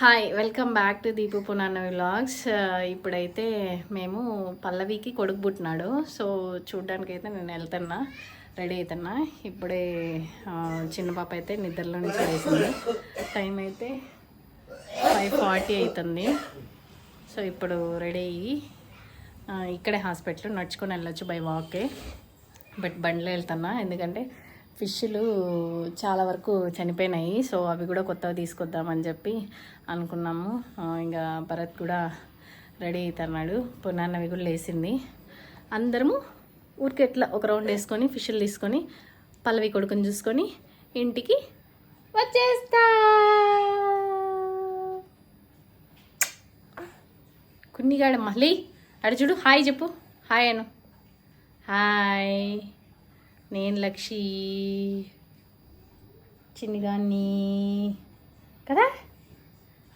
Hi, welcome back to Deepu Punanna vlogs. ఇప్పుడైతే మేము పల్లవికి కొడుకు పుట్టినాడు. సో చూడ్డానికి అయితే నేను వెళ్తున్నా, రెడీ అవుతున్నా. ఇప్పుడే చిన్న పాప అయితే నిద్రలో నుంచి వేసింది. టైం అయితే 5:40 అవుతుంది. సో ఇప్పుడు రెడీ అయ్యి ఇక్కడే హాస్పిటల్ నడుచుకొని వెళ్ళొచ్చు బై వాకే, బట్ బండిలో వెళ్తున్నా. ఎందుకంటే ఫిష్లు చాలా వరకు చనిపోయినాయి. సో అవి కూడా కొత్తగా తీసుకొద్దామని చెప్పి అనుకున్నాము. ఇంకా భరత్ కూడా రెడీ అవుతున్నాడు. పునాన్నవి కూడా లేచింది. అందరము ఊరికి ఎట్లా ఒక రౌండ్ వేసుకొని ఫిష్లు తీసుకొని పల్లవి కొడుకుని చూసుకొని ఇంటికి వచ్చేస్తా. కున్నిగాడ మళ్ళీ అడుచుడు హాయ్ చెప్పు. హాయ్ అను. హాయ్, నేను లక్షి చిన్నగాన్ని కదా,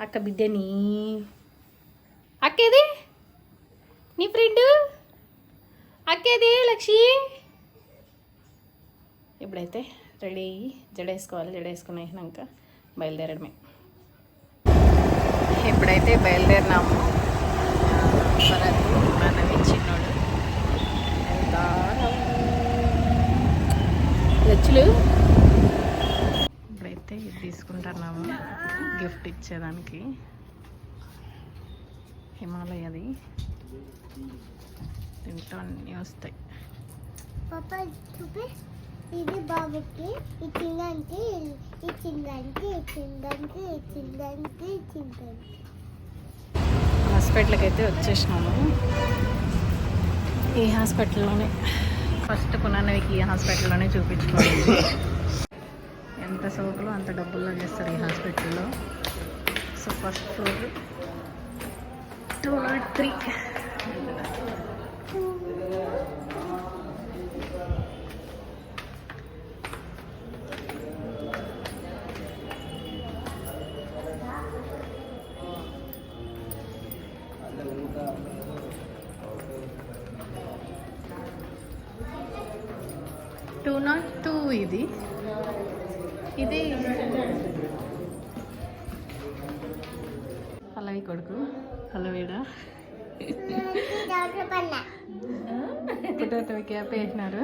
అక్క బిడ్డని. అక్కేది నీ ఫ్రెండ్, అక్కేది లక్షి. ఇప్పుడైతే రెడీ అయ్యి జడేసుకోవాలి. జడేసుకుని అయినాక బయలుదేరడమే. ఇప్పుడైతే బయలుదేరినాము. భరత్ మనవి చిన్నోడు లచ్చులు. ఇప్పుడైతే ఇది తీసుకుంటున్నాము గిఫ్ట్ ఇచ్చేదానికి. హిమాలయది, దీంట్లో అన్నీ వస్తాయి. ఇది బాబుకి ఇచ్చిందంటే ఇచ్చిందంటే ఇచ్చిందంటే ఇచ్చిందంటే ఇచ్చిందంటే. హాస్పిటల్కి అయితే వచ్చేసినాము. ఈ హాస్పిటల్లోనే ఫస్ట్ పునాన్నవికి ఈ హాస్పిటల్లోనే చూపించుకోవాలి. ఎంత సోకులు అంత డబ్బుల్లో చేస్తారు ఈ హాస్పిటల్లో. So first floor 203. ఇది ఇది పల్లవి కొడుకు పల్లవీడా పుట్టతో క్యాప్ వేసినారు.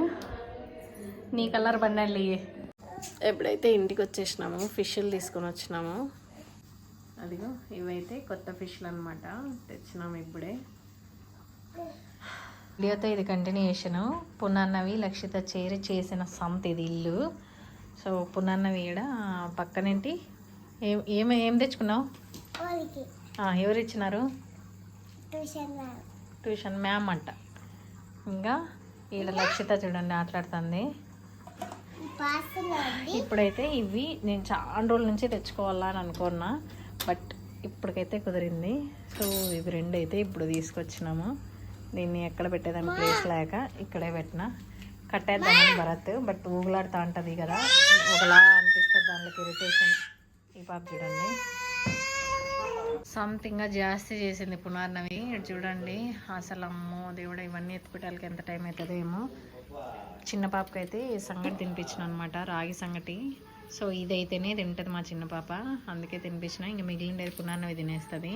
నీ కలర్ బండాలి. ఎప్పుడైతే ఇంటికి వచ్చేసినాము ఫిష్లు తీసుకొని వచ్చినాము. అదిగో ఇవైతే కొత్త ఫిష్లు అనమాట, తెచ్చినాము ఇప్పుడే. వీడియోతో ఇది కంటిన్యూషన్. పునాన్నవి లక్షిత చేరి చేసిన సంత ఇది ఇల్లు. సో పునాన్నవి ఈడ పక్కనేంటి ఏం తెచ్చుకున్నావు? ఎవరు ఇచ్చినారు? ట్యూషన్ మ్యామ్ అంట. ఇంకా ఈడ లక్షిత చూడండి ఆటలాడుతుంది. ఇప్పుడైతే ఇవి నేను చాలా రోజుల నుంచి తెచ్చుకోవాలా అని అనుకున్నా, బట్ ఇప్పటికైతే కుదిరింది. సో ఇవి రెండు అయితే ఇప్పుడు తీసుకొచ్చినాము. దీన్ని ఎక్కడ పెట్టేదాన్ని ప్లేస్ లేక ఇక్కడే పెట్టిన. కట్టేద్దామని భరత్, బట్ ఊగులాడుతూ ఉంటుంది కదా, ఒకలా అనిపిస్తుంది దాంట్లోకి ఇరిటేషన్. ఈ పాప చూడండి సంథింగ్ జాస్తి చేసింది పునాన్నవి. చూడండి అసలు అమ్మో దేవుడా, ఇవన్నీ ఎత్తుకోవటానికి ఎంత టైం అవుతుందో ఏమో. చిన్న పాపకైతే సంగటి తినిపించిన అనమాట, రాగి సంగటి. సో ఇదైతేనే తింటుంది మా చిన్న పాప, అందుకే తినిపించిన. ఇంక మిగిలిండేది పునాన్నవి తినేస్తుంది.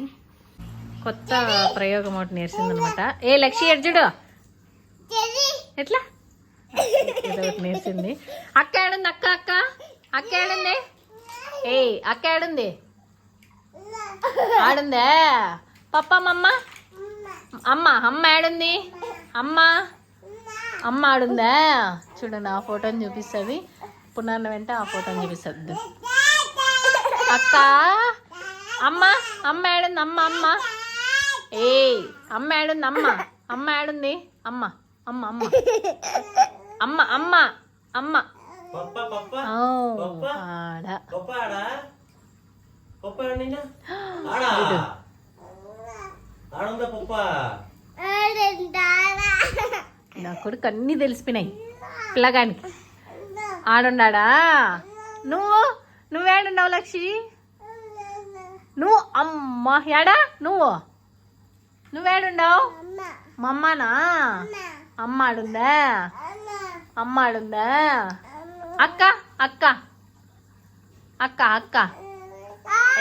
కొత్త ప్రయోగం ఒకటి నేర్చిందనమాట. ఏ లక్షి ఎడ్జుడు ఎట్లా ఏదో ఒకటి నేర్చింది. అక్క ఏడుంది? అక్క అక్క అక్క ఏడుంది? ఏ అక్క ఏడుంది? ఆడుందే పప్ప మమ్మ అమ్మ అమ్మ ఏడుంది? అమ్మ అమ్మ ఆడుందా? చూడండి ఆ ఫోటోని చూపిస్తుంది. పునాన్న వెంట ఆ ఫోటోని చూపిస్తుంది. అక్క అమ్మ అమ్మ ఏడుంది? అమ్మ అమ్మ ఏ అమ్మ ఏడుంది? అమ్మ అమ్మ ఏడుంది? అమ్మ అమ్మ అమ్మ అమ్మ అమ్మ అమ్మ నా కొడుకు అన్నీ తెలిసిపోయినాయి పిల్లగానికి. ఆడున్నాడా? నువ్వేడున్నావు లక్షి? నువ్వు అమ్మ ఏడా? నువ్వేడున్నావు? మా అమ్మనా? అమ్మ ఆడుందా? అమ్మ ఆడుందా? అక్క అక్క అక్క అక్క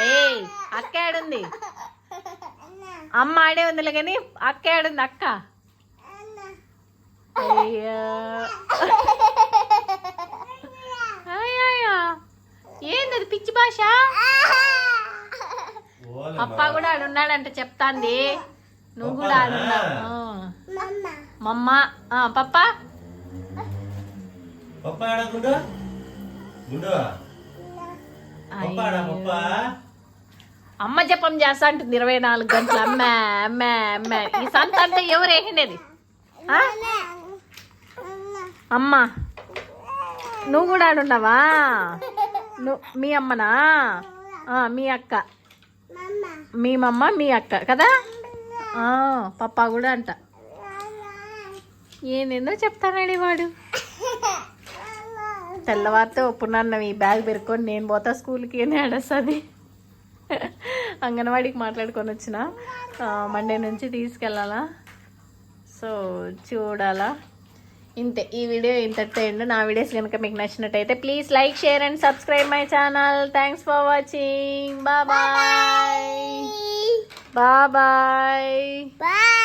ఏయ్ అక్క ఏడుంది? అమ్మ ఆడే ఉందిలే కానీ అక్క ఏడుంది? అక్క అయ్యా అయ్యా ఏంది అది పిచ్చి భాష? పప్పా కూడా ఆడున్నాడంట చెప్తాంది. నువ్వు కూడా ఆడున్నావు. మమ్మ పప్ప అమ్మ జపం చేస్తా అంటుంది 24 గంటలు. అమ్మ అమ్మ అమ్మ. ఈ సంత అంటే ఎవరు వేసినది? అమ్మ నువ్వు కూడా ఆడున్నావా? మీ అమ్మనా? మీ అక్క, మీ మమ్మ మీ అక్క కదా? పప్పా కూడా అంట. ఏందేందో చెప్తానండి వాడు. తెల్లవారితో ఒప్పున్నాను ఈ బ్యాగ్ పెరుక్కొని నేను పోతా స్కూల్కి అని ఆడేస్తుంది. అంగన్వాడికి మాట్లాడుకొని వచ్చిన మండే నుంచి తీసుకెళ్ళాలా. సో చూడాలా. ఇంతే ఈ వీడియో ఇంతటితో ఎండ్. నా వీడియోస్ కనుక మీకు నచ్చినట్టయితే please like share and subscribe my channel. Thanks for watching. Bye bye. Bye.